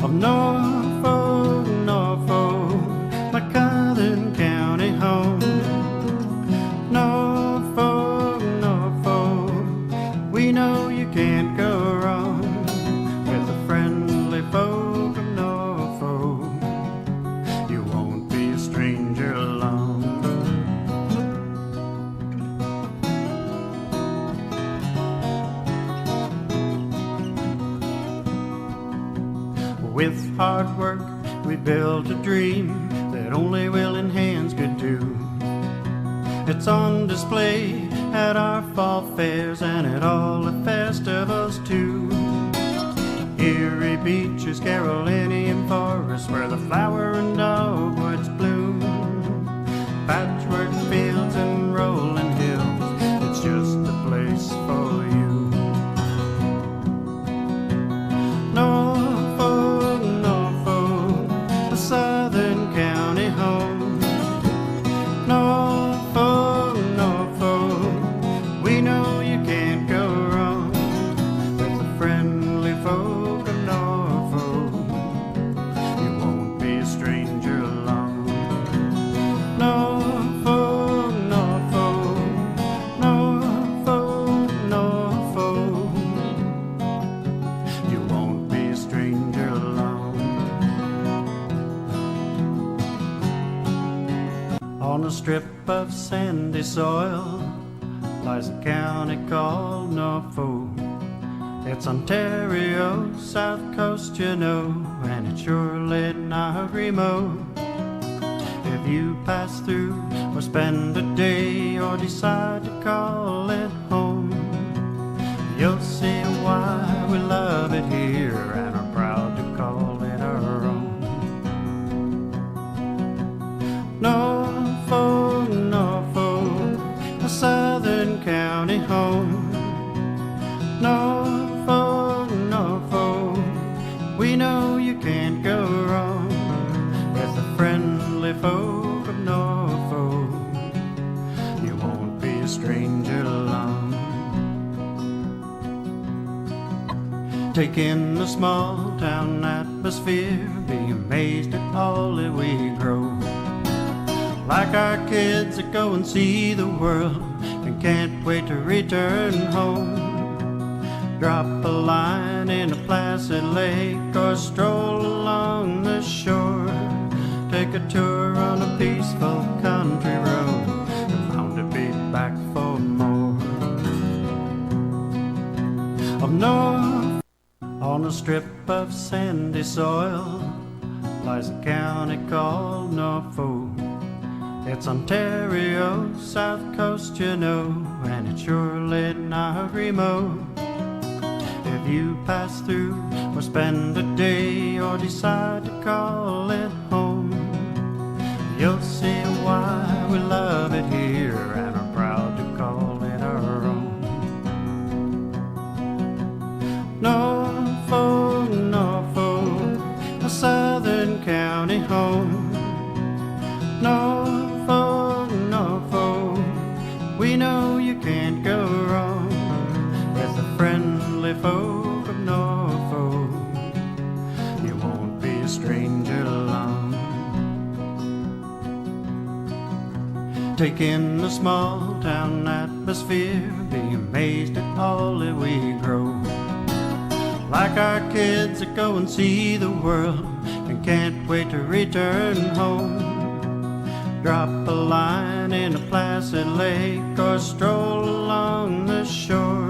of Norfolk, Norfolk, my Southern County home. Norfolk, Norfolk, we know you can't go wrong with the friendly folk of Norfolk. You won't be a stranger long. With hard work, we built a dream that only willing hands could do. It's on display at our fall fairs and at all the festivals too. Erie beaches, Carolinian forests, where the flower and dogwoods bloom. Patchwork fields and rolling hills, it's just a place for you. Norfolk, Norfolk, a Southern County home. Norfolk, Norfolk, we know you can't go wrong with the friendly folk of Norfolk. You won't be a stranger long. Norfolk, Norfolk, Norfolk, Norfolk, you won't be a stranger long. On a strip of sandy soil lies a county called Norfolk. It's Ontario's south coast, you know, and it's surely not remote. If you pass through or spend a day or decide to call it home, you'll see why we love it here and are proud to call it our own. Norfolk, Norfolk, a Southern County home. Norfolk, Norfolk, we know you can't go wrong with the friendly folk of Norfolk. You won't be a stranger long. Take in the small town atmosphere, be amazed at all that we grow. Like our kids that go and see the world and can't wait to return home. Drop a line in a placid lake or stroll along the shore. Take a tour on a peaceful country road and bound to be back for more. Of North, on a strip of sandy soil lies a county called Norfolk. It's Ontario's south coast, you know, and it's surely not remote. If you pass through or spend a day or decide to call it home, you'll see why we love it here and are proud to call it our own. Norfolk, Norfolk, a Southern County home. Norfolk, Norfolk, we know you can't go wrong with the friendly folk of Norfolk. You won't be a stranger long. Take in the small town atmosphere, be amazed at all that we grow. Like our kids that go and see the world and can't wait to return home. Drop a line in a placid lake or stroll along the shore.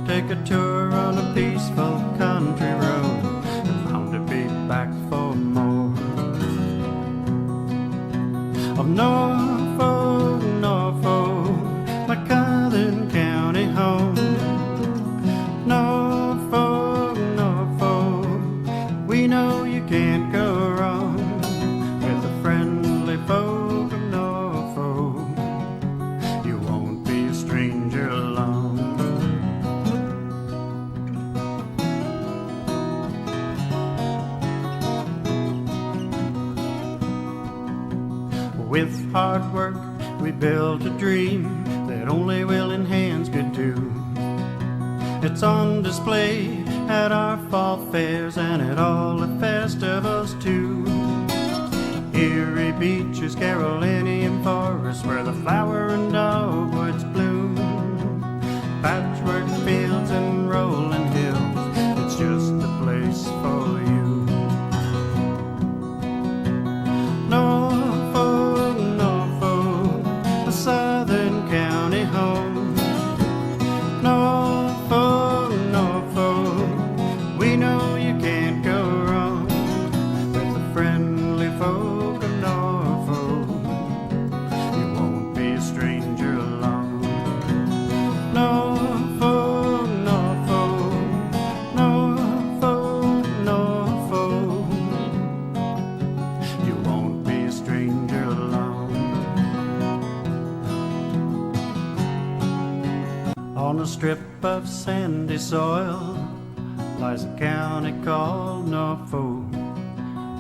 Take a tour on a peaceful country road and bound to be back for more. Of Norfolk, Norfolk, my Southern County home. Norfolk, Norfolk, we know you can't go wrong with the friendly folk of Norfolk. You won't be a stranger long. With hard work, we built a dream that only willing hands could do. It's on display at our fall fairs and at all the festivals too. Erie beaches, Carolinian forests, where the flower and dogwoods bloom. Patchwork fields and rolling hills, it's just the place for you. Norfolk, Norfolk, a southern county home. Norfolk, Norfolk, we know you can't go wrong with the friendly folk of Norfolk. You won't be a stranger along. Norfolk, Norfolk, Norfolk, Norfolk, you won't be a stranger along. On a strip of sandy soil lies a county called Norfolk.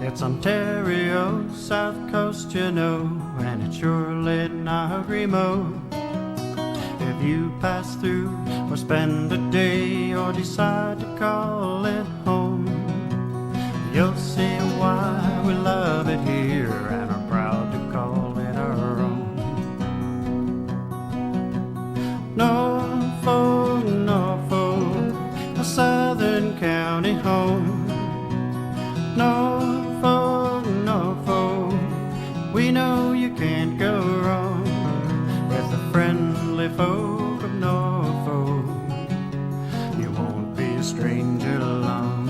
It's Ontario, south coast, you know, and it's surely not remote. If you pass through or spend a day or decide to call it home, you'll see why we love it here and are proud to call it our own. Norfolk, Norfolk, a southern county home. Norfolk, Norfolk, we know you can't go wrong with the friendly folk of Norfolk. You won't be a stranger along.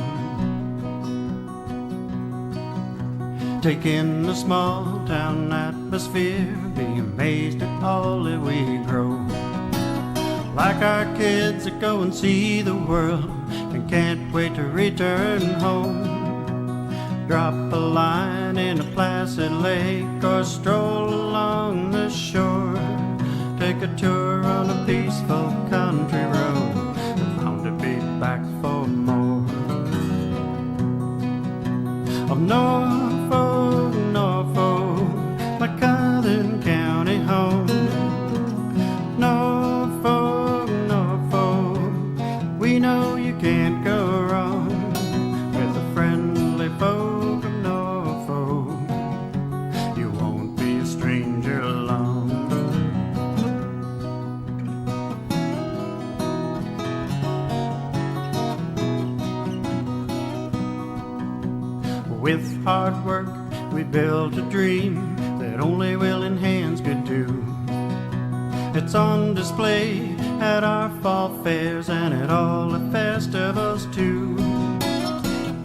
Take in the small town atmosphere, be amazed at all that we grow. Like our kids that go and see the world and can't wait to return home. Drop a line in a placid lake or stroll along the shore. Take a tour on a peaceful country road and bound to be back for more. Of Norfolk, Norfolk, my southern county home. Norfolk, Norfolk, we know you can't go wrong with the friendly folk of Norfolk. You won't be a stranger along. With hard work we built a dream that only willing hands could do. It's on display at our fall fairs and at all the festivals too.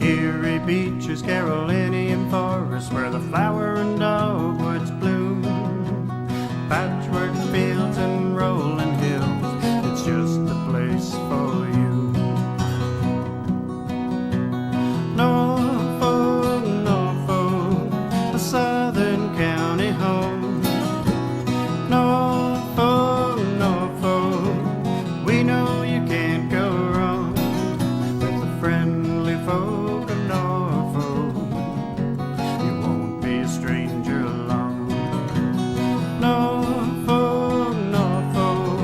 Erie beaches, Carolinian forests, where the flower and dogwoods bloom. Patchwork fields and rolling hills, it's just the place for you. Norfolk, Norfolk, a southern county home. Norfolk, Norfolk, we know you can't go wrong with the friendly folk of Norfolk. You won't be a stranger along. Norfolk, Norfolk,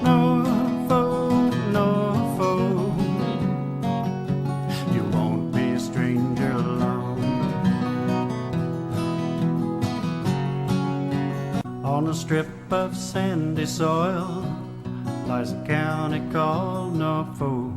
Norfolk, Norfolk, you won't be a stranger along. On a strip of sandy soil lies a county called Norfolk.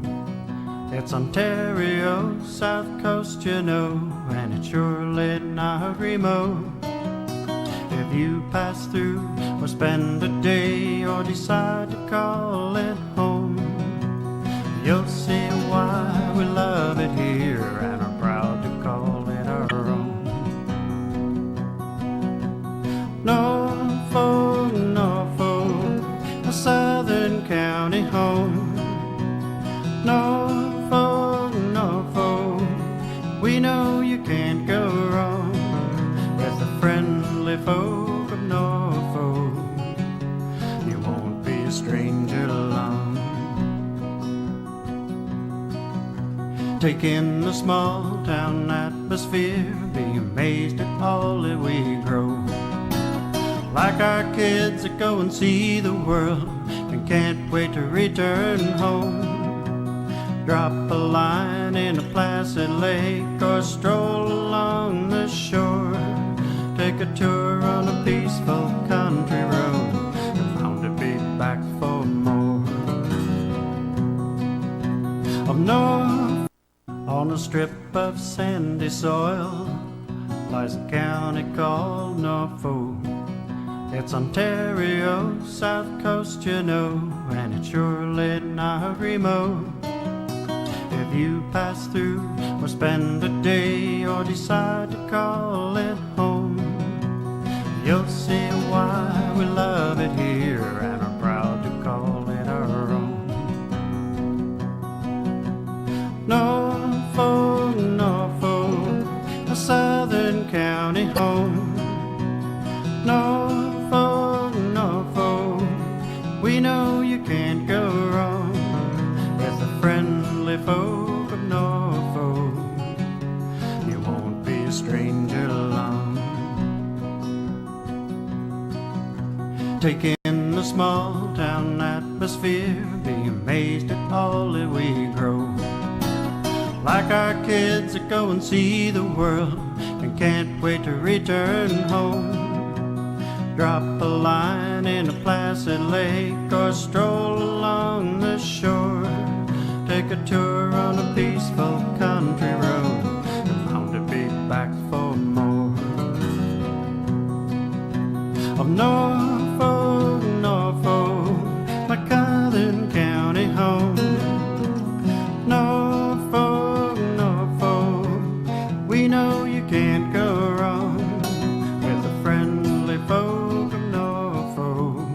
It's Ontario, south coast, you know, and it's surely not remote. If you pass through or spend a day or decide to call it home, you'll see why we love it here and are proud to call it our own. Norfolk, Norfolk, a southern county home. Norfolk, Norfolk, we know you can't go wrong with the friendly folk of Norfolk. You won't be a stranger along. Take in the small town atmosphere, be amazed at all that we grow. Like our kids that go and see the world and can't wait to return home. Drop a line in a placid lake or stroll along the shore. Take a tour on a peaceful country road and bound to be back for more. Up north, on a strip of sandy soil, lies a county called Norfolk. It's Ontario, south coast, you know, and it's surely not remote. If you pass through or spend a day or decide to call it home, you'll see why we love it here and are proud to call it our own. Norfolk, Norfolk, a southern county home. Norfolk, Norfolk, we know you can't go wrong with the friendly folk of Norfolk. You won't be a stranger long. Take in the small town atmosphere, be amazed at all that we grow. Like our kids that go and see the world and can't wait to return home. Drop a line in a placid lake or stroll along the shore. Take a tour on a peaceful country road and bound to be back for more. Of Norfolk, Norfolk, my southern county home. Norfolk, Norfolk, we know you can't go wrong with the friendly folk of Norfolk.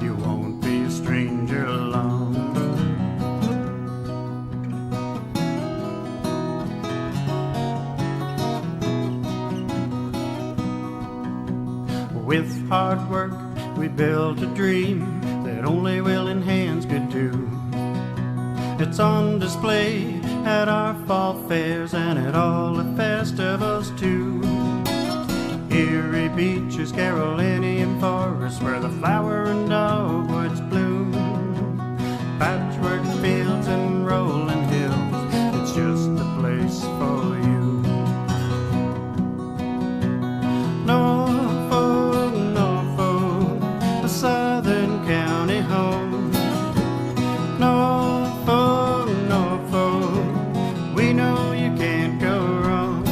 You won't be a stranger long. With hard work we built a dream that only willing hands could do. It's on display at our fall fairs and at all the festivals too. Erie beaches, Carolinian forests, where the flower and dogwoods bloom. Patchwork fields and rolling hills, it's just the place for you. Norfolk, Norfolk, a southern county home. Norfolk, Norfolk, we know you can't go wrong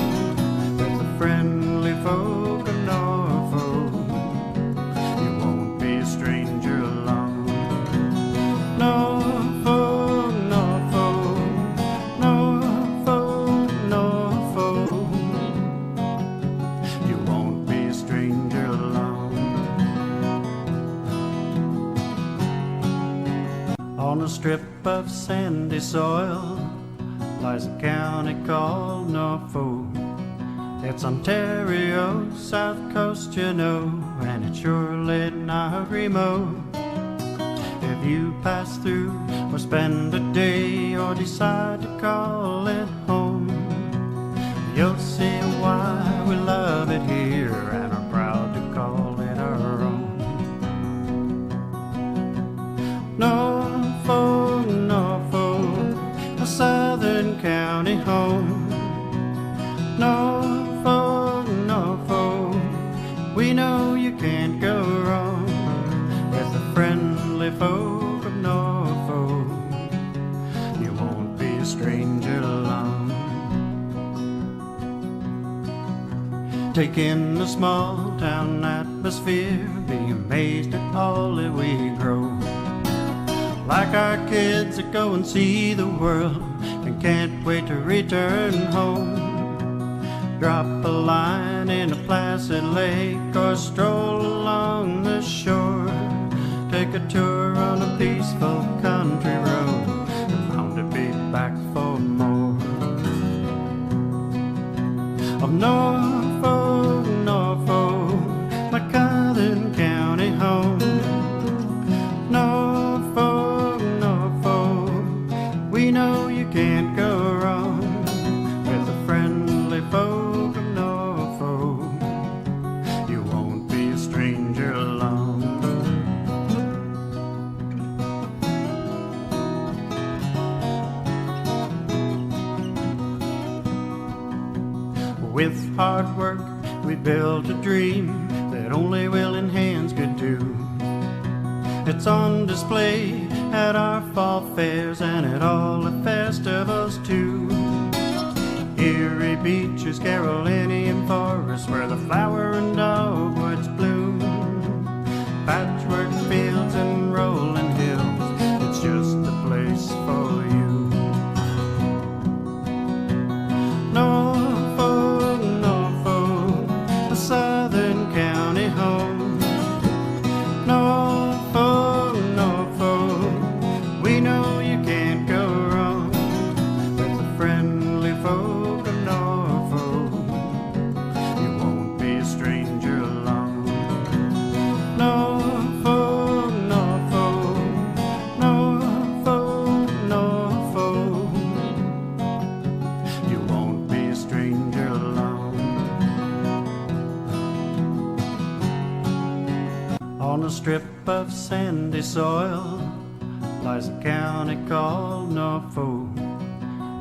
with the friendly folk of Norfolk. You won't be a stranger long. Norfolk, Norfolk, Norfolk, Norfolk, you won't be a stranger long. On a strip of sandy soil lies a county called Norfolk. It's Ontario, south coast, you know, and it's surely not remote. If you pass through or spend a day or decide to call it home, you'll see why we love it here and are proud to call it our own. Norfolk, Norfolk, a southern county home. Norfolk, Norfolk, we know you can't go wrong with the friendly folk of Norfolk. You won't be a stranger long. Take in the small town atmosphere, be amazed at all that we grow. Like our kids that go and see the world and can't wait to return home. Drop a line in a placid lake or stroll along the shore. Take a tour on a peaceful country road and bound to be back for more. Of Norfolk, Norfolk, my southern county home. Norfolk, Norfolk, we know you can't go wrong with the friendly folk of Norfolk. You won't be a stranger long. With hard work, we built a dream that only willing hands could do. It's on display at our fall fairs and at all the festivals too. Erie beaches, Carolinian forests, where the flower and dogwoods bloom. Patchwork fields and rolling hills, it's just the place for you. Norfolk, Norfolk, a southern county home. Norfolk, Norfolk, we know you can't go wrong with the friendly folk of Norfolk. You won't be a stranger along. Norfolk, Norfolk, Norfolk, Norfolk, you won't be a stranger along. On a strip of sandy soil lies a county called Norfolk.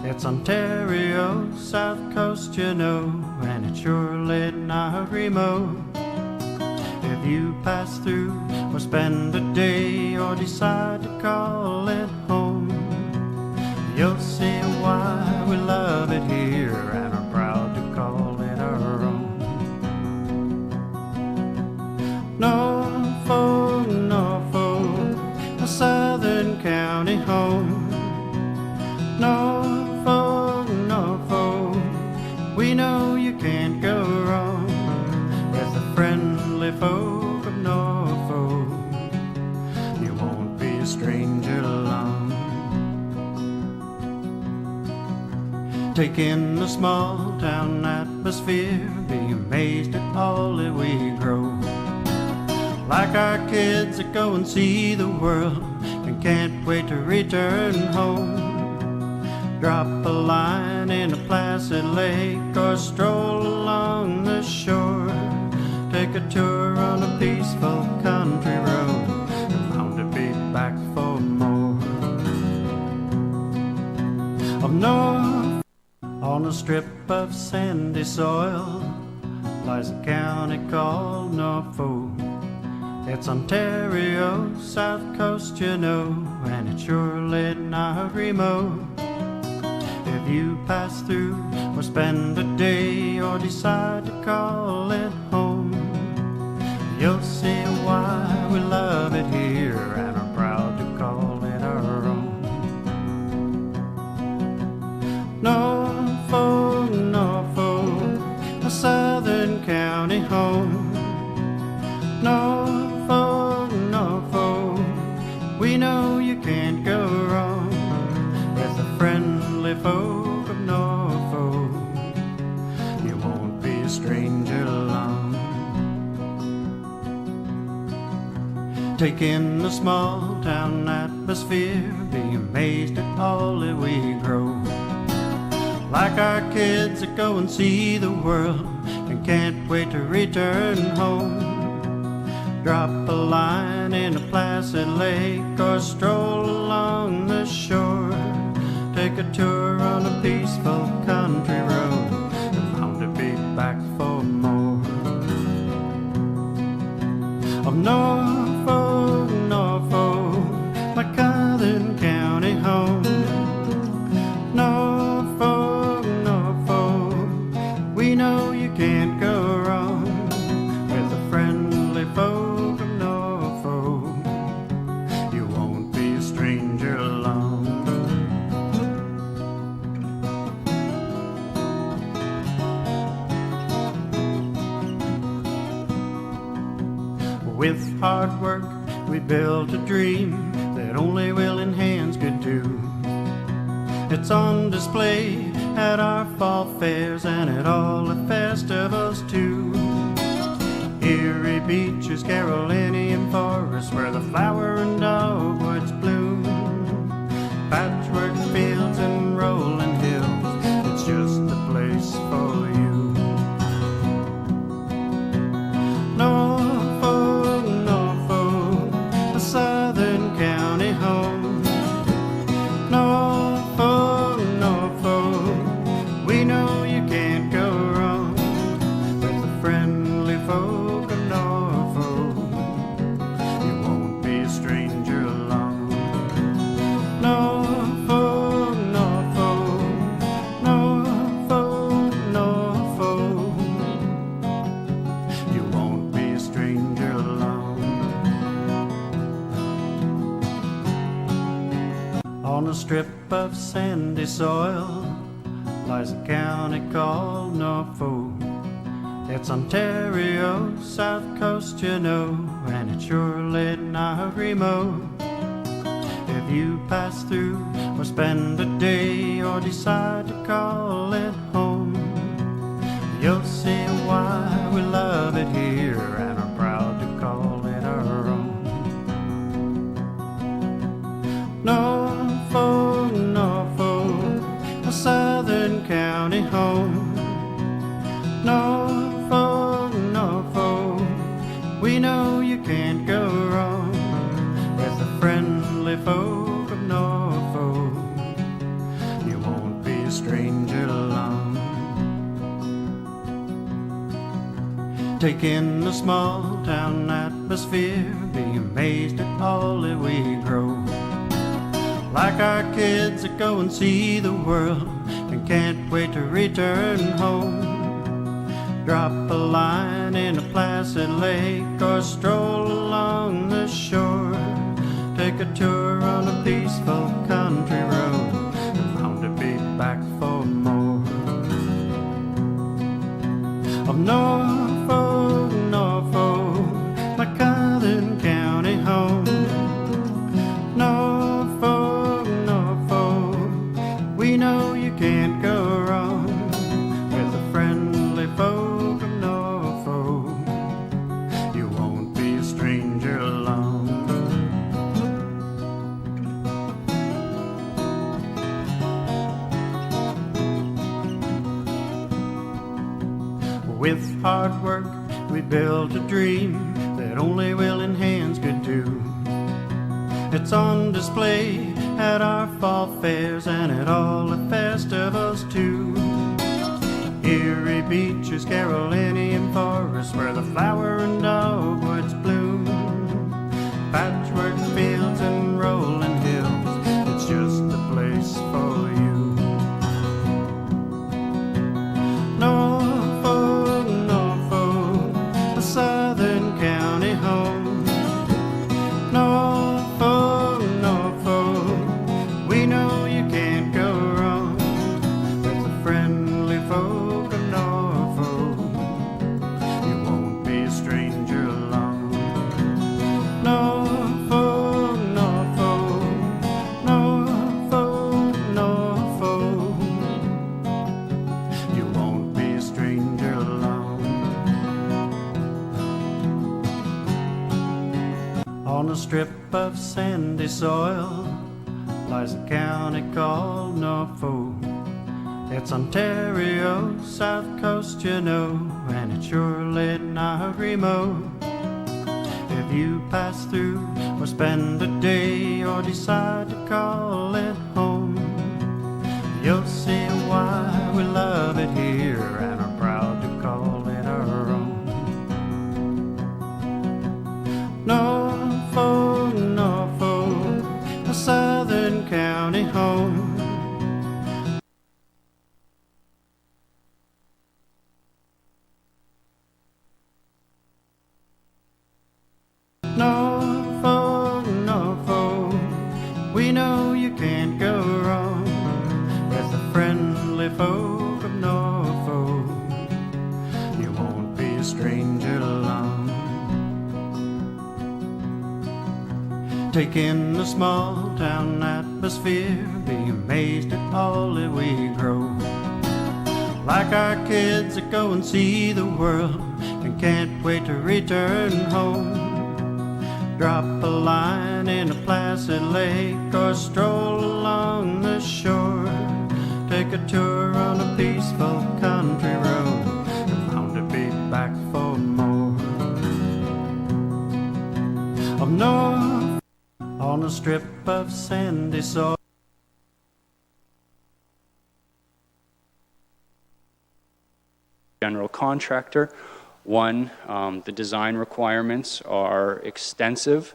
It's Ontario, south coast, you know, and it's surely not remote. If you pass through or spend a day or decide to call it home, you'll see why we love it here and are proud to call it our own. Norfolk, Norfolk, a southern county home. Norfolk, Norfolk, we know you can't go wrong with the friendly folk of Norfolk. You won't be a stranger along. Take in the small town atmosphere, be amazed at all that we grow. Like our kids that go and see the world and can't wait to return home. Drop a line in a placid lake or stroll along the shore. Take a tour on a peaceful country road and bound to be back for more. Up north, on a strip of sandy soil, lies a county called Norfolk. It's Ontario, south coast, you know, and it's surely not remote. If you pass through or spend a day or decide to call it home, you'll see why we love it here and are proud to call it our own. Norfolk, Norfolk, a southern county home. Norfolk, Norfolk, we know you can't go wrong with the friendly folk of Norfolk. You won't be a stranger along. Take in the small town atmosphere, be amazed at all that we grow. Like our kids that go and see the world and can't wait to return home. Drop a line in a placid lake or stroll along the shore. Take a tour on a peaceful country road and bound to be back for more. Of Norfolk, Norfolk, my southern county home. Norfolk, Norfolk, we know you can't go wrong with the friendly folk of Norfolk. You won't be a stranger along. With hard work, we built a dream that only willing hands could do. It's on display at our fall fairs and at all the festivals too. Erie beaches, Carolinian forests, where the flower and dogwoods bloom. Patchwork fields and rolling hills, it's just the place for you. Norfolk, Norfolk, a southern county home. Norfolk, Norfolk, we know you can't go wrong of sandy soil lies a county called Norfolk. It's Ontario, south coast, you know, and it's surely not remote. If you pass through or spend a day or decide to call it home, you'll see why we love it here and are proud to call it our own. Norfolk, Norfolk, a southern county home. Norfolk, Norfolk, we know you can't go wrong with the friendly folk of Norfolk. You won't be a stranger long. Take in the small town atmosphere, be amazed at all that we grow. Like our kids that go and see the world and can't wait to return home. Drop a line in a placid lake or stroll along the shore. Take a tour on a peaceful country road and bound to be back for more. Of Norfolk, Norfolk, my southern county home. Norfolk, Norfolk, we know you can't go wrong with the friendly folk of Norfolk. You won't be a stranger long. With hard work, we built a dream that only willing hands could do. It's on display at our fall fairs and at all the festivals too. Erie beaches, Carolinian forests, where the flower and dogwoods bloom. Patchwork fields and rolling hills, it's just a place for you. Norfolk, Norfolk, a southern county home. Norfolk, Norfolk, we know you can't go wrong with the friendly folk of Norfolk. You won't be a stranger long. Norfolk, Norfolk, Norfolk, Norfolk, you won't be a stranger long. On a strip of sandy soil lies a county called Norfolk. It's Ontario, south coast, you know, and it's surely not remote. If you pass through or spend a day or decide to call it home, you'll see why we love it here and are proud to call it our own. Norfolk, Norfolk, a southern county home. Norfolk, Norfolk, we know you can't go wrong with the friendly folk of Norfolk. You won't be a stranger long. Take in the small town atmosphere, be amazed at all that we grow. Like our kids that go and see the world and can't wait to return home. Drop a line in a placid lake or stroll along the shore. Take a tour on a peaceful country road and bound to be back for more. Of North on a strip of sandy soil. General contractor. One, the design requirements are extensive.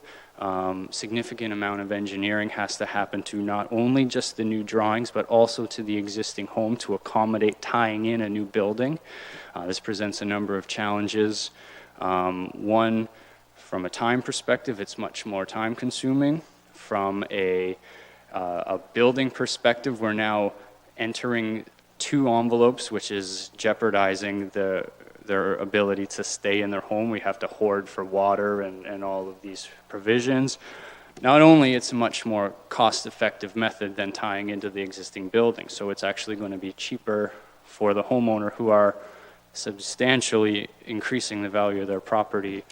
Significant amount of engineering has to happen to not only just the new drawings, but also to the existing home to accommodate tying in a new building. This presents a number of challenges. One, from a time perspective, it's much more time consuming. From a a building perspective, we're now entering two envelopes, which is jeopardizing their ability to stay in their home. We have to hoard for water and all of these provisions. Not only it's a much more cost-effective method than tying into the existing building, so it's actually going to be cheaper for the homeowner, who are substantially increasing the value of their property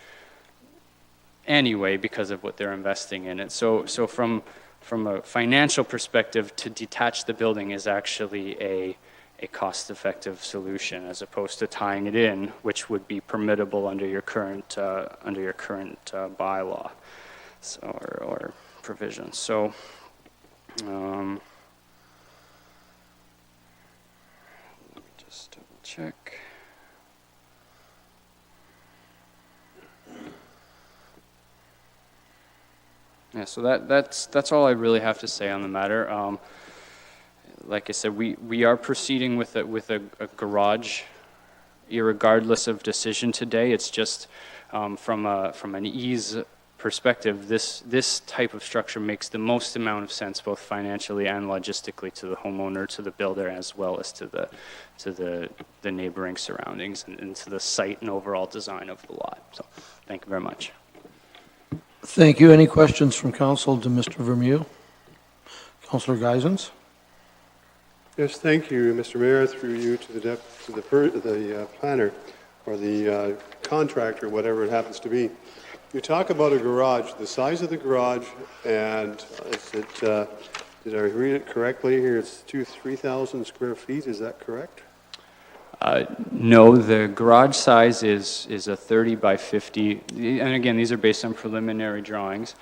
anyway because of what they're investing in it. So from a financial perspective, to detach the building is actually a cost-effective solution, as opposed to tying it in, which would be permittable under your current bylaw, so, or provision. So let me just double check. Yeah, so that's all I really have to say on the matter. Like I said, we are proceeding with a garage, irregardless of decision today. It's just from an ease perspective, this type of structure makes the most amount of sense, both financially and logistically, to the homeowner, to the builder, as well as to the neighboring surroundings and to the site and overall design of the lot. So, thank you very much. Thank you. Any questions from council to Mr. Vermeeu? Councillor Geisens? Yes, thank you, Mr. Mayor. Through you to the planner or the contractor, whatever it happens to be. You talk about a garage, the size of the garage, and is it, did I read it correctly here? It's 3,000 square feet. Is that correct? No, the garage size is a 30 by 50, and again, these are based on preliminary drawings,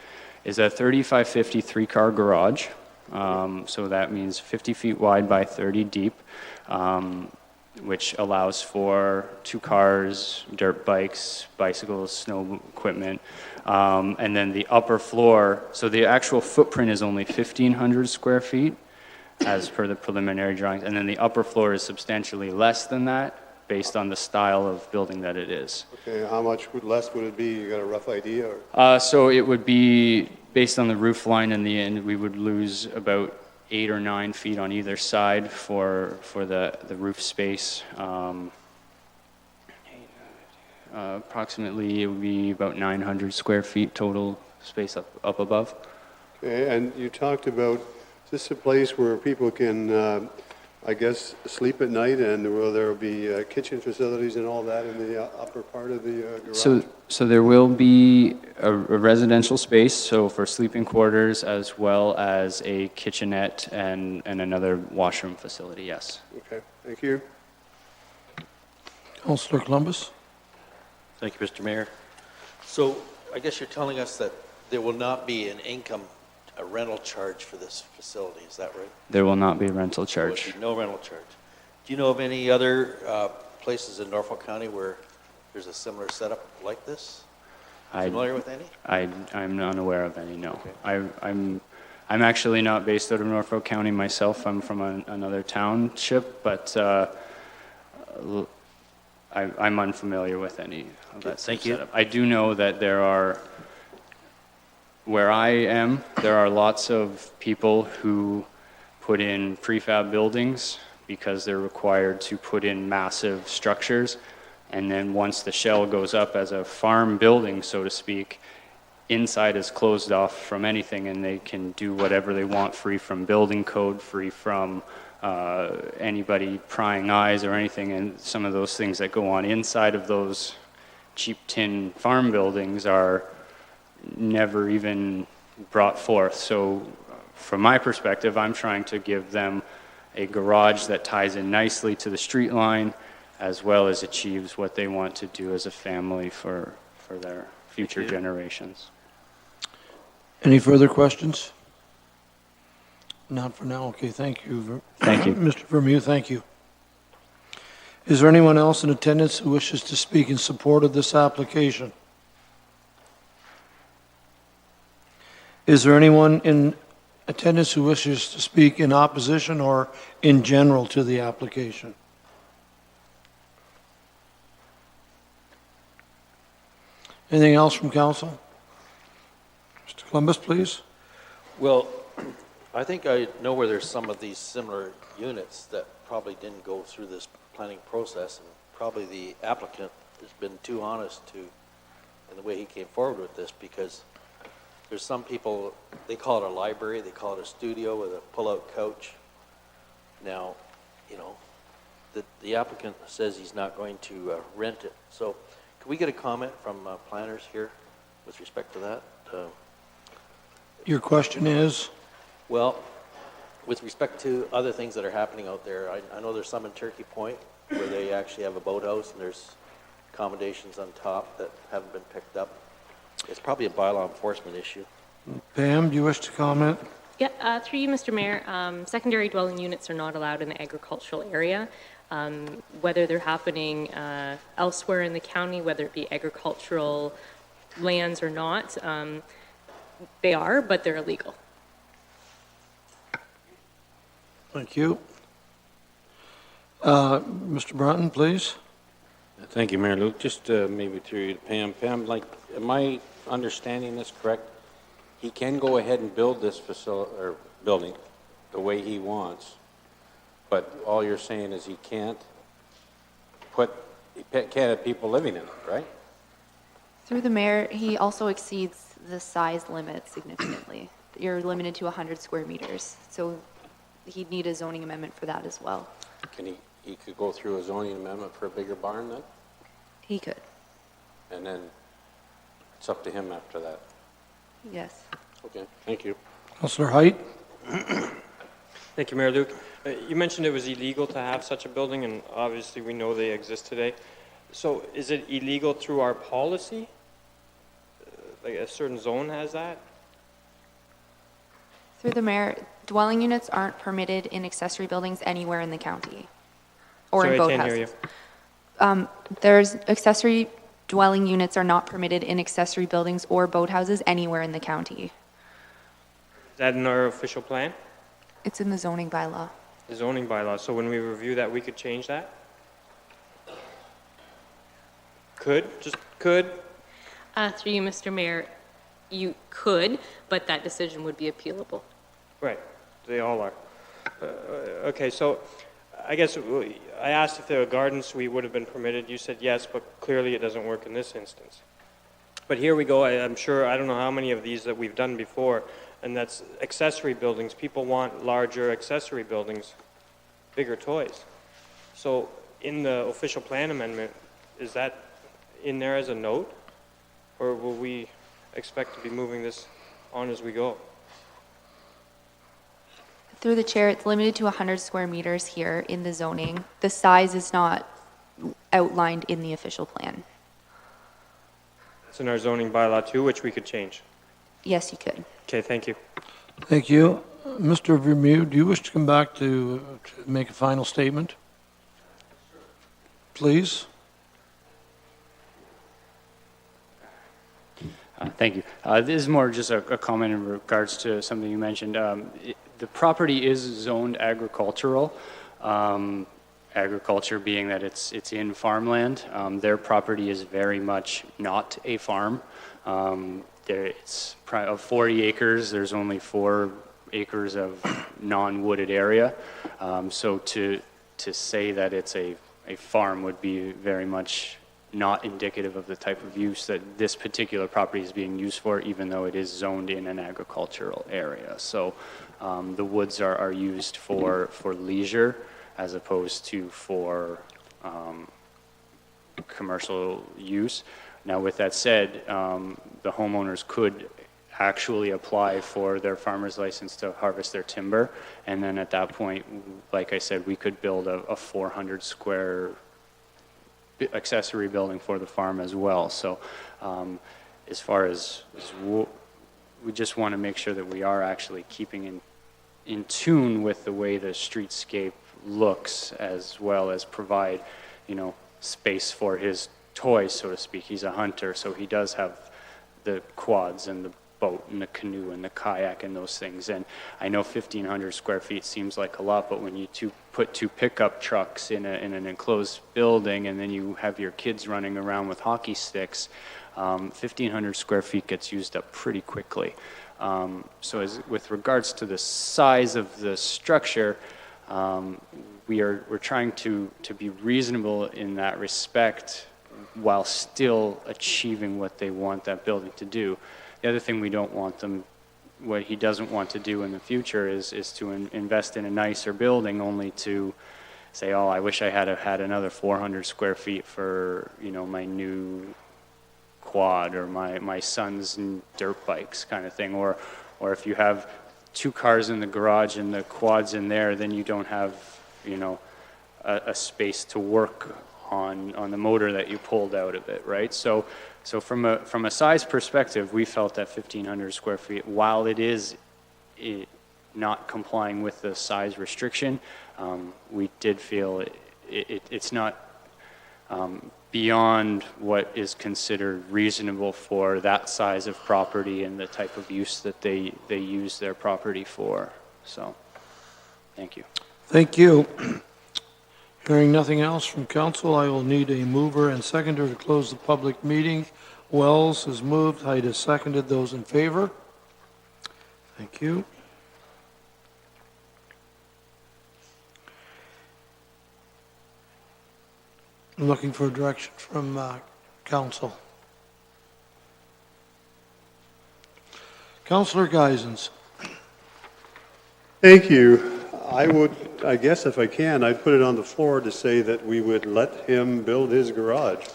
is a 30 by 50 three-car garage. So that means 50 feet wide by 30 deep, which allows for 2 cars, dirt bikes, bicycles, snow equipment, and then the upper floor, so the actual footprint is only 1,500 square feet, as per the preliminary drawings, and then the upper floor is substantially less than that, based on the style of building that it is. Okay, how much less would it be? You got a rough idea? Or? So it would be, based on the roof line in the end, we would lose about 8 or 9 feet on either side for the roof space. Approximately, it would be about 900 square feet total space up above. Okay, and you talked about, is this a place where people can, I guess, sleep at night, and will there be kitchen facilities and all that in the upper part of the garage? So there will be a residential space, so for sleeping quarters, as well as a kitchenette and another washroom facility, yes. Okay, thank you. Councillor Columbus? Thank you, Mr. Mayor. So I guess you're telling us that there will not be a rental charge for this facility, is that right? There will not be a rental charge. There will be no rental charge. Do you know of any other places in Norfolk County where there's a similar setup like this? Familiar with any? I'm not aware of any, no. Okay. I'm actually not based out of Norfolk County myself. I'm from another township, but I'm unfamiliar with any of that Thank you. setup. I do know that where I am, there are lots of people who put in prefab buildings because they're required to put in massive structures. And then once the shell goes up as a farm building, so to speak, inside is closed off from anything, and they can do whatever they want, free from building code, free from anybody prying eyes or anything. And some of those things that go on inside of those cheap tin farm buildings are never even brought forth. So from my perspective, I'm trying to give them a garage that ties in nicely to the street line, as well as achieves what they want to do as a family for their future generations. Any further questions? Not for now. Okay, thank you. Thank you. Mr. Vermeeu, thank you. Is there anyone else in attendance who wishes to speak in support of this application? Is there anyone in attendance who wishes to speak in opposition or in general to the application? Anything else from council? Mr. Columbus, please. Well, I think I know where there's some of these similar units that probably didn't go through this planning process, and probably the applicant has been too honest in the way he came forward with this, because there's some people, they call it a library, they call it a studio with a pull-out couch. Now, you know, the applicant says he's not going to rent it. So can we get a comment from planners here with respect to that? Your question is? Well, with respect to other things that are happening out there, I know there's some in Turkey Point where they actually have a boathouse and there's accommodations on top that haven't been picked up. It's probably a bylaw enforcement issue. Pam, do you wish to comment? Yeah, through you, Mr. Mayor, secondary dwelling units are not allowed in the agricultural area. Whether they're happening elsewhere in the county, whether it be agricultural lands or not, they are, but they're illegal. Thank you. Mr. Broughton, please. Thank you, Mayor Luke. Just maybe through you to Pam. Pam, like, am I understanding this correct? He can go ahead and build this facility or building the way he wants, but all you're saying is he can't have people living in it, right? Through the mayor, he also exceeds the size limit significantly. You're limited to 100 square meters, so he'd need a zoning amendment for that as well. He could go through a zoning amendment for a bigger barn then? He could, And then it's up to him after that. yes. Okay, thank you. Councillor Height? Thank you, Mayor Luke. You mentioned it was illegal to have such a building, and obviously we know they exist today. So is it illegal through our policy? Like a certain zone has that? Through the mayor, dwelling units aren't permitted in accessory buildings anywhere in the county or in Sorry, I can't hear boathouses. There's accessory dwelling units are not permitted in accessory buildings or boathouses anywhere in the county. Is that in our official plan? It's in the zoning bylaw. The zoning bylaw. So when we review that, we could change that? Could? Through you, Mr. Mayor, you could, but that decision would be appealable. Right, they all are. Okay, so I guess I asked if the garden suite would have been permitted. You said yes, but clearly it doesn't work in this instance. But here we go. I'm sure, I don't know how many of these that we've done before, and that's accessory buildings. People want larger accessory buildings, bigger toys. So in the official plan amendment, is that in there as a note? Or will we expect to be moving this on as we go? Through the chair, it's limited to 100 square meters here in the zoning. The size is not outlined in the official plan. It's in our zoning bylaw too, which we could change. Yes, you could. Okay, thank you. Thank you. Mr. Vermeer, do you wish to come back to make a final statement? Please. Thank you. This is more just a comment in regards to something you mentioned. The property is zoned agricultural, agriculture being that it's in farmland. Their property is very much not a farm. It's of 40 acres, there's only 4 acres of non-wooded area. So to say that it's a farm would be very much not indicative of the type of use that this particular property is being used for, even though it is zoned in an agricultural area. So the woods are used for leisure as opposed to for commercial use. Now, with that said, the homeowners could actually apply for their farmer's license to harvest their timber, and then at that point, like I said, we could build a 400 square accessory building for the farm as well. So as far as we just want to make sure that we are actually keeping in tune with the way the streetscape looks, as well as provide, space for his toys, so to speak. He's a hunter, so he does have the quads and the boat and the canoe and the kayak and those things. And I know 1,500 square feet seems like a lot, but when you put 2 pickup trucks in an enclosed building, and then you have your kids running around with hockey sticks, 1,500 square feet gets used up pretty quickly. With regards to the size of the structure, we're trying to be reasonable in that respect while still achieving what they want that building to do. The other thing what he doesn't want to do in the future is to invest in a nicer building only to say, oh, I wish I had another 400 square feet for, my new quad or my son's dirt bikes kind of thing. Or if you have 2 cars in the garage and the quad's in there, then you don't have, a space to work on the motor that you pulled out of it, right? So from a size perspective, we felt that 1,500 square feet, while it is not complying with the size restriction, we did feel it's not beyond what is considered reasonable for that size of property and the type of use that they use their property for. So, thank you. Thank you. Hearing nothing else from council, I will need a mover and seconder to close the public meeting. Wells has moved, Hyde has seconded. Those in favor? Thank you. I'm looking for direction from council. Councillor Geisens. Thank you. I guess if I can, I'd put it on the floor to say that we would let him build his garage.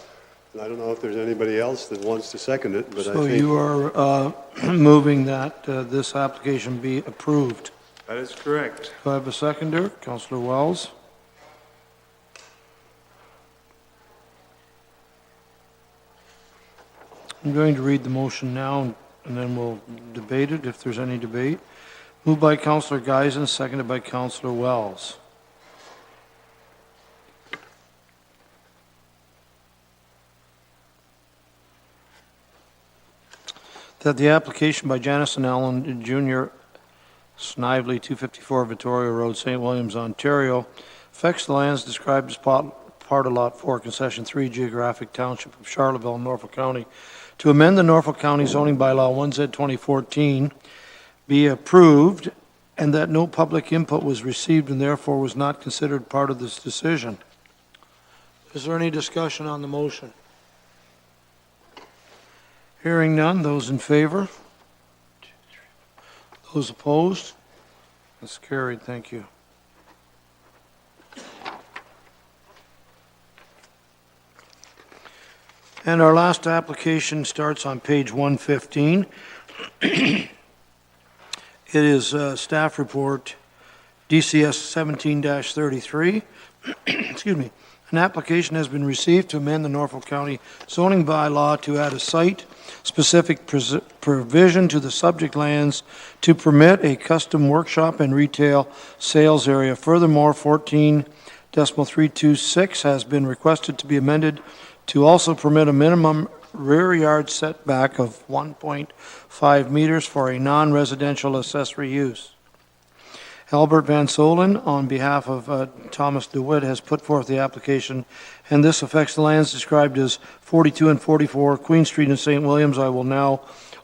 And I don't know if there's anybody else that wants to second it, but I think... So you are moving that this application be approved. That is correct. Do I have a seconder? Councillor Wells. I'm going to read the motion now, and then we'll debate it if there's any debate. Moved by Councillor Geisen, seconded by Councillor Wells. That the application by Janice and Allen Jr., Snively, 254 Victoria Road, St. Williams, Ontario, affects the lands described as part of Lot 4, Concession 3, Geographic Township of Charlotteville, Norfolk County, to amend the Norfolk County zoning bylaw 1Z 2014, be approved, and that no public input was received and therefore was not considered part of this decision. Is there any discussion on the motion? Hearing none, those in favor? Those opposed? That's carried, thank you. And our last application starts on page 115. It is staff report DCS 17-33. Excuse me. An application has been received to amend the Norfolk County zoning bylaw to add a site-specific provision to the subject lands to permit a custom workshop and retail sales area. Furthermore, 14.326 has been requested to be amended to also permit a minimum rear yard setback of 1.5 meters for a non-residential accessory use. Albert Van Solen, on behalf of Thomas DeWitt, has put forth the application, and this affects the lands described as 42 and 44 Queen Street in St. Williams. I will now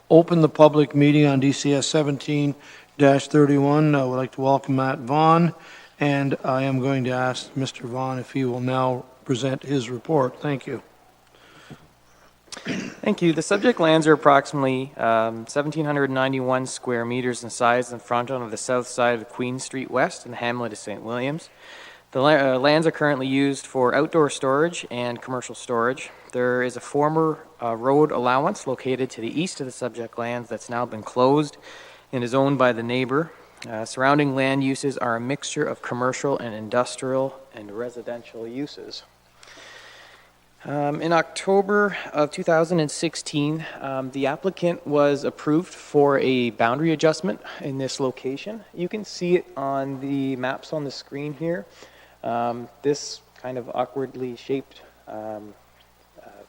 open the public meeting on DCS 17-31. I would like to welcome Matt Vaughn, and I am going to ask Mr. Vaughn if he will now present his report. Thank you. Thank you. The subject lands are approximately 1,791 square meters in size and front on the south side of Queen Street West in the hamlet of St. Williams. The lands are currently used for outdoor storage and commercial storage. There is a former road allowance located to the east of the subject lands that's now been closed and is owned by the neighbor. Surrounding land uses are a mixture of commercial and industrial and residential uses. In October of 2016, the applicant was approved for a boundary adjustment in this location. You can see it on the maps on the screen here. This kind of awkwardly shaped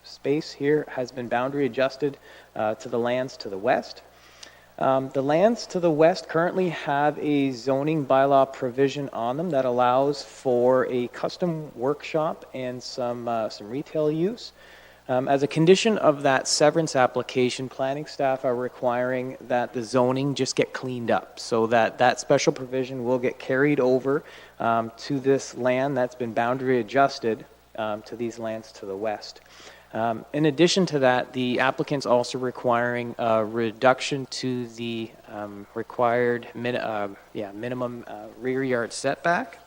space here has been boundary adjusted to the lands to the west. The lands to the west currently have a zoning bylaw provision on them that allows for a custom workshop and some retail use. As a condition of that severance application, planning staff are requiring that the zoning just get cleaned up so that that special provision will get carried over to this land that's been boundary adjusted to these lands to the west. In addition to that, the applicant's also requiring a reduction to the required minimum rear yard setback.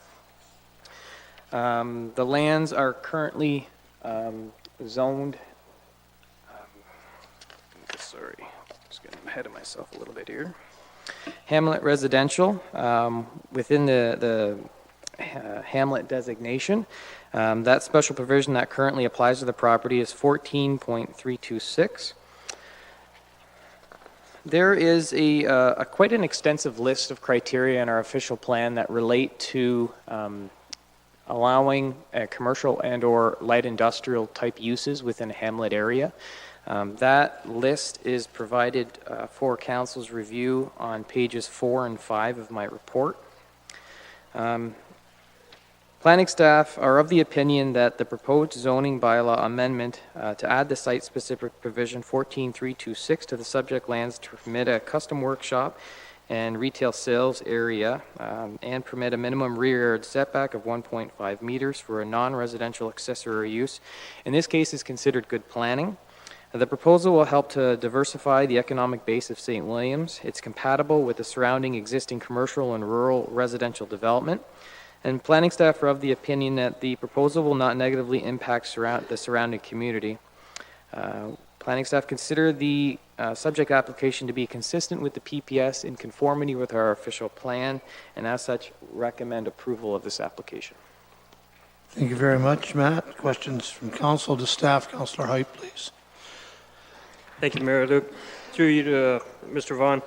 The lands are currently zoned, sorry, just getting ahead of myself a little bit here. Hamlet residential within the Hamlet designation. That special provision that currently applies to the property is 14.326. There is a quite an extensive list of criteria in our official plan that relate to allowing commercial and or light industrial type uses within a hamlet area. That list is provided for council's review on pages 4 and 5 of my report. Planning staff are of the opinion that the proposed zoning bylaw amendment to add the site-specific provision 14326 to the subject lands to permit a custom workshop and retail sales area and permit a minimum rear yard setback of 1.5 meters for a non-residential accessory use. In this case, is considered good planning. The proposal will help to diversify the economic base of St. Williams. It's compatible with the surrounding existing commercial and rural residential development. And planning staff are of the opinion that the proposal will not negatively impact the surrounding community. Planning staff consider the subject application to be consistent with the PPS in conformity with our official plan, and as such, recommend approval of this application. Thank you very much, Matt. Questions from council to staff. Councillor Height, please. Thank you, Mayor Luke. Through you to Mr. Vaughn.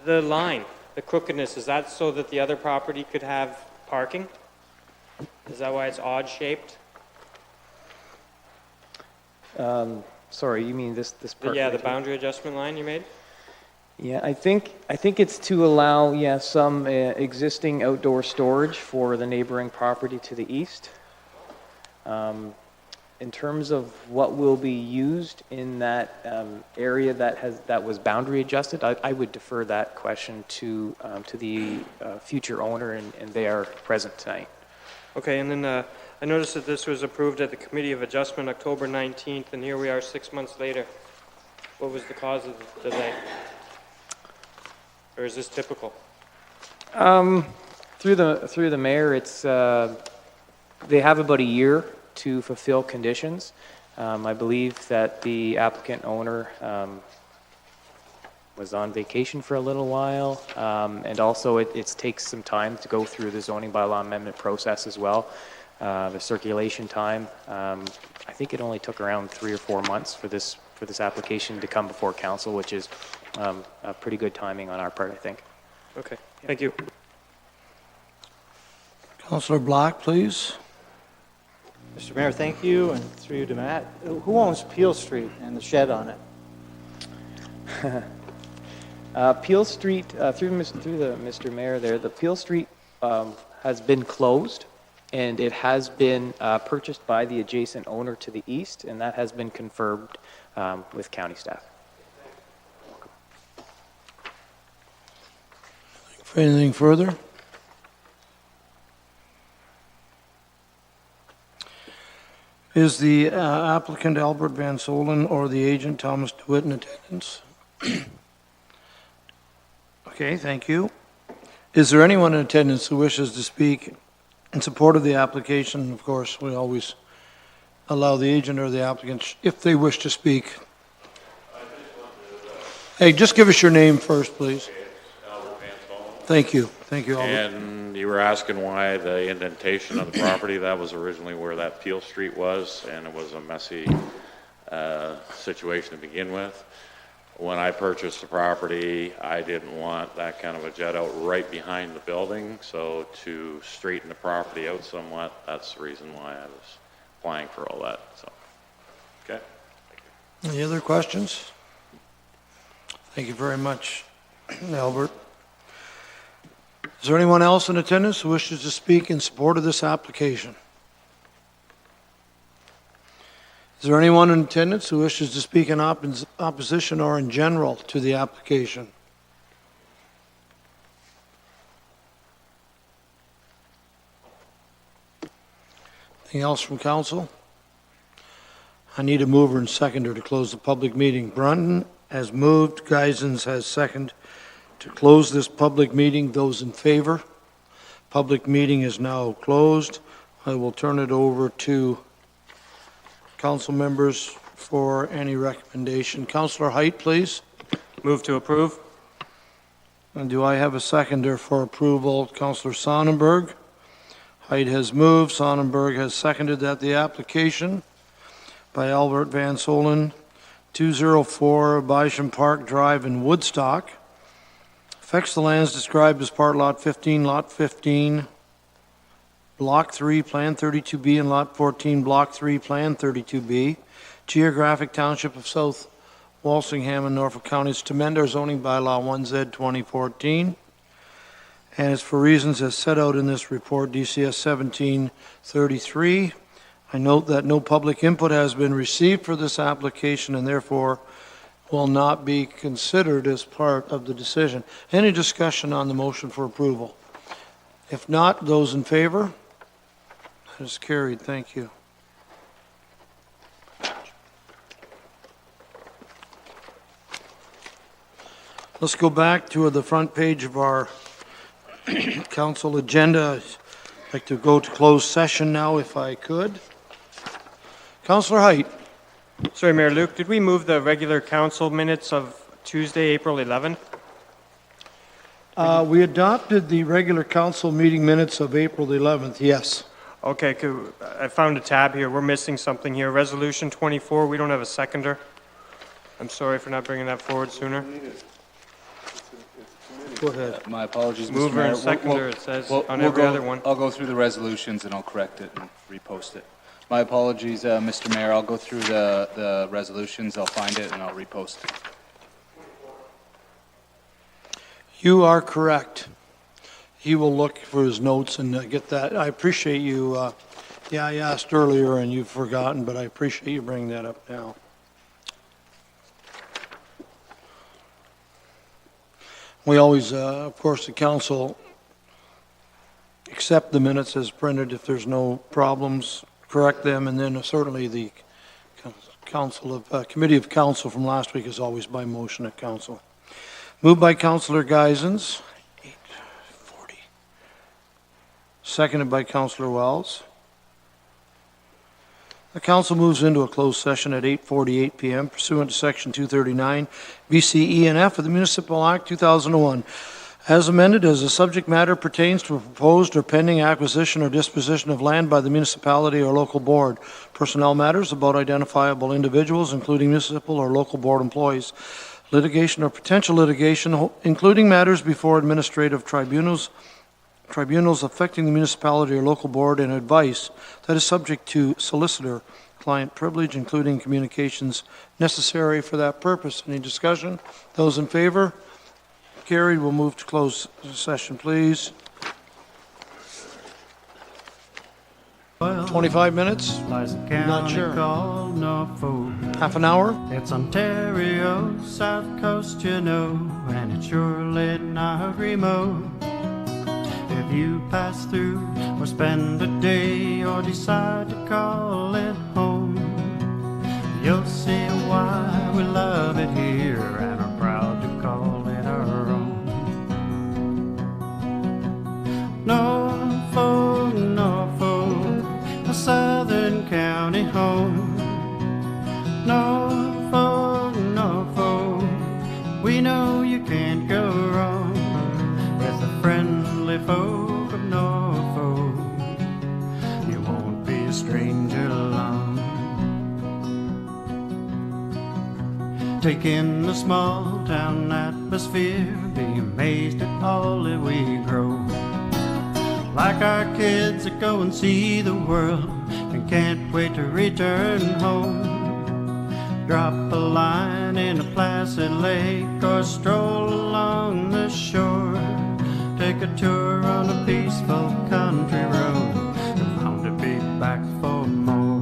The line, the crookedness, is that so that the other property could have parking? Is that why it's odd shaped? Sorry, you mean this part? Yeah, right the here? boundary adjustment line you made? Yeah, I think it's to allow some existing outdoor storage for the neighboring property to the east. In terms of what will be used in that area that was boundary adjusted, I would defer that question to the future owner, and they are present tonight. Okay, and then I noticed that this was approved at the Committee of Adjustment October 19th, and here we are 6 months later. What was the cause of the delay? Or is this typical? Through the mayor, it's they have about a year to fulfill conditions. I believe that the applicant owner was on vacation for a little while, and also it takes some time to go through the zoning bylaw amendment process as well. The circulation time, I think it only took around 3 or 4 months for this application to come before council, which is a pretty good timing on our part, I think. Okay, thank you. Councillor Black, please. Mr. Mayor, thank you, and through you to Matt. Who owns Peel Street and the shed on it? Peel Street, through the Mr. Mayor there, the Peel Street has been closed, and it has been purchased by the adjacent owner to the east, and that has been confirmed with county staff. Anything further? Is the applicant Albert Van Solen or the agent Thomas DeWitt in attendance? Okay, thank you. Is there anyone in attendance who wishes to speak in support of the application? Of course, we always allow the agent or the applicant, if they wish to speak. Hey, just give us your name first, please. Albert Van Solen. Thank you. Thank you, Albert. And you were asking why the indentation of the property, that was originally where that Peel Street was, and it was a messy situation to begin with. When I purchased the property, I didn't want that kind of a jet out right behind the building, so to straighten the property out somewhat, that's the reason why I was applying for all that. So, okay. Any other questions? Thank you very much, Albert. Is there anyone else in attendance who wishes to speak in support of this application? Is there anyone in attendance who wishes to speak in opposition or in general to the application? Anything else from council? I need a mover and seconder to close the public meeting. Brunton has moved, Geisens has seconded to close this public meeting. Those in favor? Public meeting is now closed. I will turn it over to council members for any recommendation. Councillor Height, please. Move to approve. And do I have a seconder for approval? Councillor Sonnenberg. Height has moved. Sonnenberg has seconded that the application by Albert Van Solen, 204 Bisham Park Drive in Woodstock, affects the lands described as Part Lot 15, Lot 15, Block 3, Plan 32B, and Lot 14, Block 3, Plan 32B, Geographic Township of South Walsingham and Norfolk Counties to amend our zoning bylaw 1Z 2014, and it's for reasons as set out in this report, DCS 1733. I note that no public input has been received for this application and therefore will not be considered as part of the decision. Any discussion on the motion for approval? If not, those in favor? That is carried. Thank you. Let's go back to the front page of our council agenda. I'd like to go to closed session now if I could. Councillor Height. Sorry, Mayor Luke, did we move the regular council minutes of Tuesday, April 11th? We adopted the regular council meeting minutes of April the 11th, yes. Okay, I found a tab here. We're missing something here. Resolution 24, we don't have a seconder. I'm sorry for not bringing that forward sooner. Go ahead. My apologies, Mr. Mover Mayor. and seconder, it says on every other one. I'll go through the resolutions and I'll correct it and repost it. My apologies, Mr. Mayor. I'll go through the resolutions, I'll find it, and I'll repost it. You are correct. He will look for his notes and get that. I appreciate you. Yeah, I asked earlier and you've forgotten, but I appreciate you bringing that up now. We always, of course, the council accept the minutes as printed if there's no problems, correct them, and then certainly the committee of council from last week is always by motion at council. Moved by Councillor Geisens, 8:40. Seconded by Councillor Wells. The council moves into a closed session at 8:48 p.m. pursuant to Section 239 BCE and F of the Municipal Act 2001. As amended, as the subject matter pertains to a proposed or pending acquisition or disposition of land by the municipality or local board, personnel matters about identifiable individuals, including municipal or local board employees, litigation or potential litigation, including matters before administrative tribunals affecting the municipality or local board, and advice that is subject to solicitor-client privilege, including communications necessary for that purpose. Any discussion? Those in favor? Carried. We'll move to closed session, please. 25 minutes? Lies a Not county sure. called Norfolk. Half an hour? It's Ontario, south coast, you know, and it's surely not remote. If you pass through or spend a day or decide to call it home, you'll see why we love it here and are proud to call it our own. Norfolk, Norfolk, a southern county home. Norfolk, Norfolk, we know you can't go wrong with the friendly folk of Norfolk. You won't be a stranger long. Take in the small town atmosphere, be amazed at all that we grow. Like our kids that go and see the world and can't wait to return home. Drop a line in a placid lake or stroll along the shore. Take a tour on a peaceful country road, and bound to be back for more.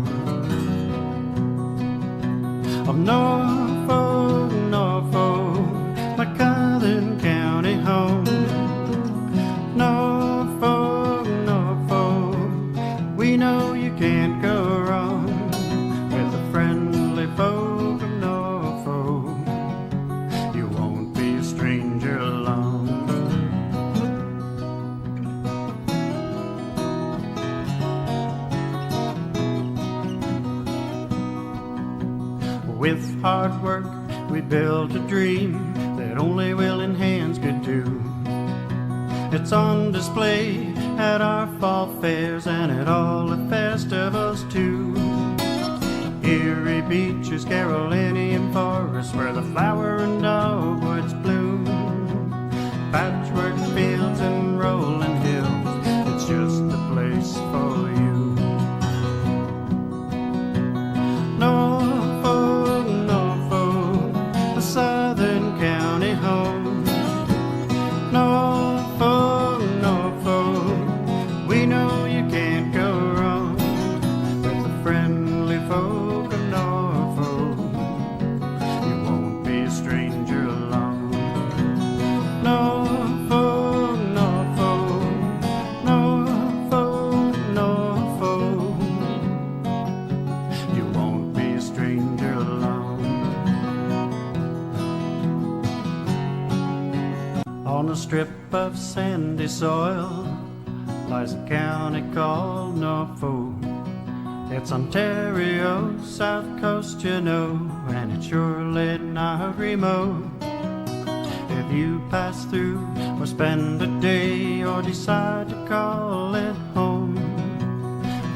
With hard work, we built a dream that only willing hands could do. It's on display at our fall fairs and at all the festivals too. Erie beaches, Carolinian forests, where the flower and dogwoods bloom. Patchwork fields and rolling hills, it's just the place for you. Norfolk, Norfolk, a southern county home. Norfolk, Norfolk, we know you can't go wrong with the friendly folk of Norfolk. You won't be a stranger along. Norfolk, Norfolk, Norfolk, Norfolk, you won't be a stranger along. On a strip of sandy soil lies a county called Norfolk. It's Ontario, south coast, you know, and it's surely not remote. If you pass through or spend a day or decide to call it home,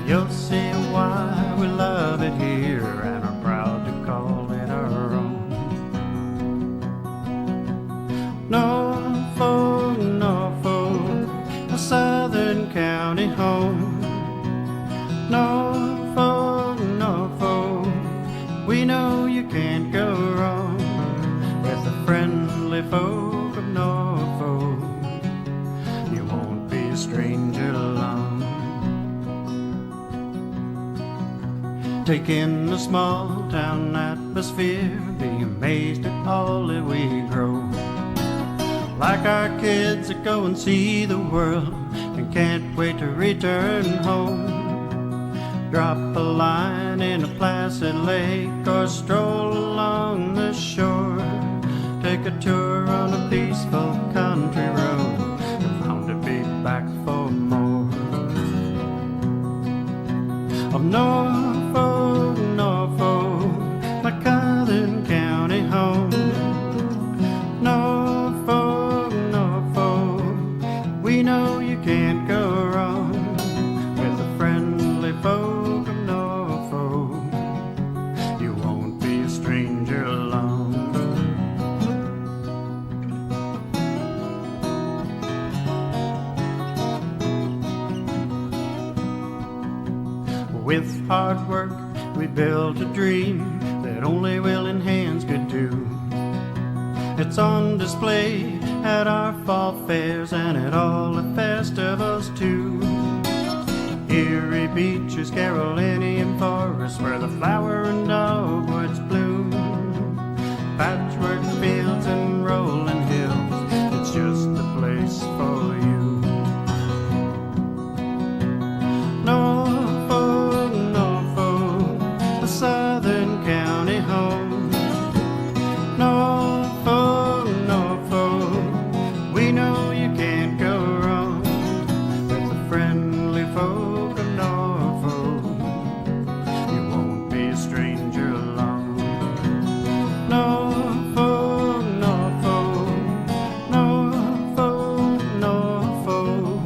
you'll see why we love it here and are proud to call it our own. Norfolk, Norfolk, a southern county home. Norfolk, Norfolk, we know you can't go wrong with the friendly folk of Norfolk. You won't be a stranger along. Take in the small town atmosphere, be amazed at all that we grow. Like our kids that go and see the world and can't wait to return home. Drop a line in a placid lake or stroll along the shore. Take a tour on a peaceful country road, you're bound to be back for more. Of Norfolk, Norfolk, my southern county home. Norfolk, Norfolk, we know you can't go wrong with the friendly folk of Norfolk. You won't be a stranger along. With hard work, we built a dream that only willing hands could do. It's on display at our fall fairs and at all the festivals too. Erie beaches, Carolinian forests, where the flower and dogwoods bloom. Patchwork fields and rolling hills, it's just the place for you. Norfolk, Norfolk, a southern county home. Norfolk, Norfolk, we know you can't go wrong with the friendly folk of Norfolk. You won't be a stranger along. Norfolk, Norfolk, Norfolk, Norfolk,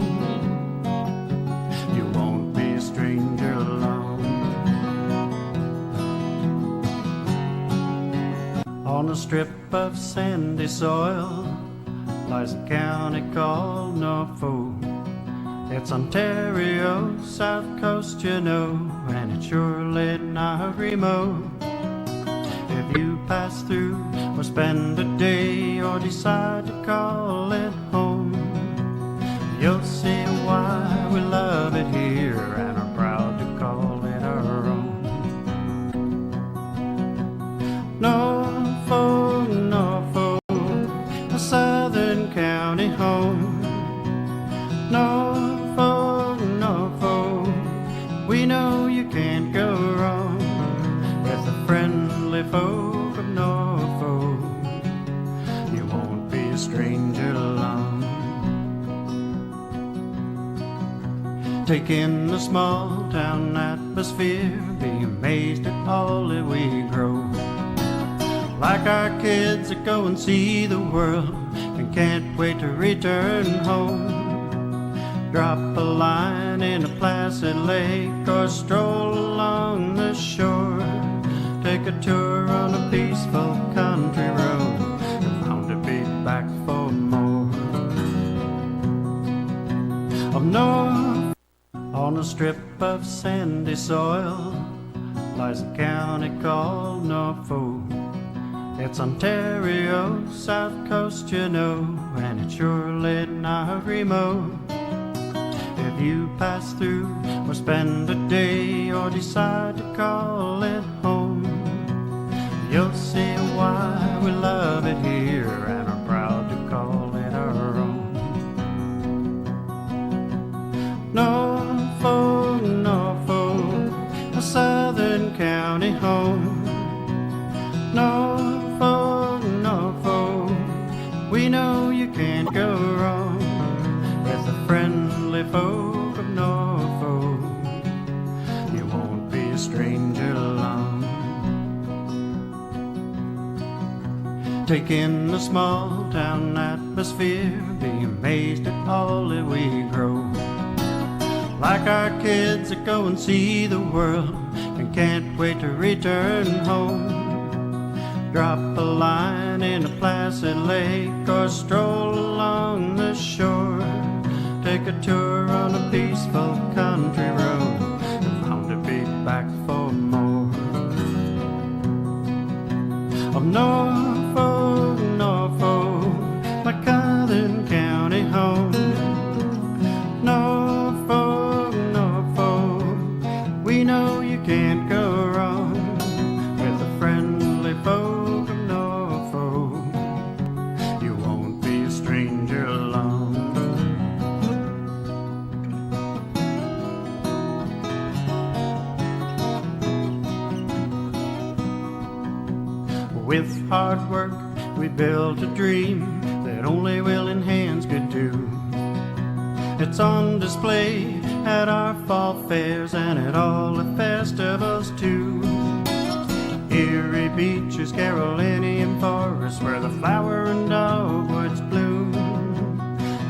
you won't be a stranger along. On a strip of sandy soil lies a county called Norfolk. It's Ontario, south coast, you know, and it's surely not remote. If you pass through or spend a day or decide to call it home, you'll see why we love it here and are proud to call it our own. Norfolk, Norfolk, a southern county home. Norfolk, Norfolk, we know you can't go wrong with the friendly folk of Norfolk. You won't be a stranger along. Take in the small town atmosphere, be amazed at all that we grow. like our kids that go and see the world and can't wait to return home. Drop a line in a placid lake or stroll along the shore. Take a tour on a peaceful country road and bound to be back for more. Of Norfolk, on a strip of sandy soil, lies a county called Norfolk. It's Ontario, south coast, you know, and it's surely not remote. If you pass through or spend a day or decide to call it home, you'll see why we love it here and are proud to call it our own. Norfolk, Norfolk, a southern county home. Norfolk, Norfolk, we know you can't go wrong with the friendly folk of Norfolk. You won't be a stranger long. Take in the small town atmosphere, be amazed at all that we grow. Like our kids that go and see the world and can't wait to return home. Drop a line in a placid lake or stroll along the shore. Take a tour on a peaceful country road and bound to be back for more. Of Norfolk, Norfolk, my southern county home. Norfolk, Norfolk, we know you can't go wrong with the friendly folk of Norfolk. You won't be a stranger long. With hard work, we built a dream that only willing hands could do. It's on display at our fall fairs and at all the festivals too. Erie beaches, Carolinian forests, where the flower and dogwoods bloom.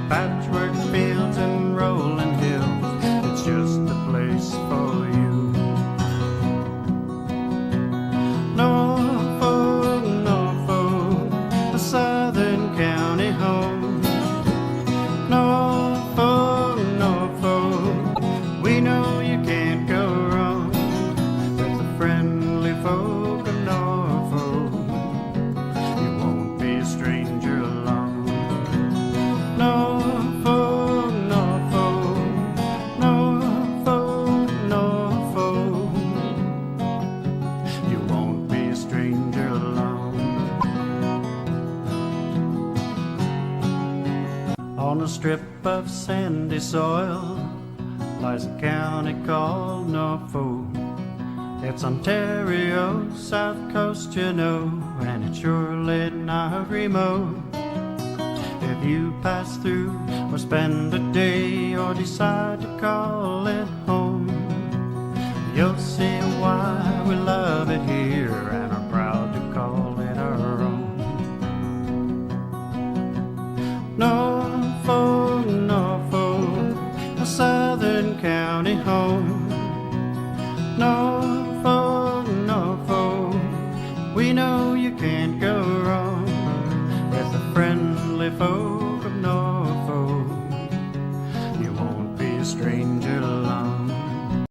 Patchwork fields and rolling hills, it's just the place for you. Norfolk, Norfolk, a southern county home. Norfolk, Norfolk, we know you can't go wrong with the friendly folk of Norfolk. You won't be a stranger long. Norfolk, Norfolk, Norfolk, Norfolk, you won't be a stranger long. On a strip of sandy soil lies a county called Norfolk. It's Ontario, south coast, you know, and it's surely not remote. If you pass through or spend a day or decide to call it home, you'll see why we love it here and are proud to call it our own. Norfolk, Norfolk, a southern county home. Norfolk, Norfolk, we know you can't go wrong with the friendly folk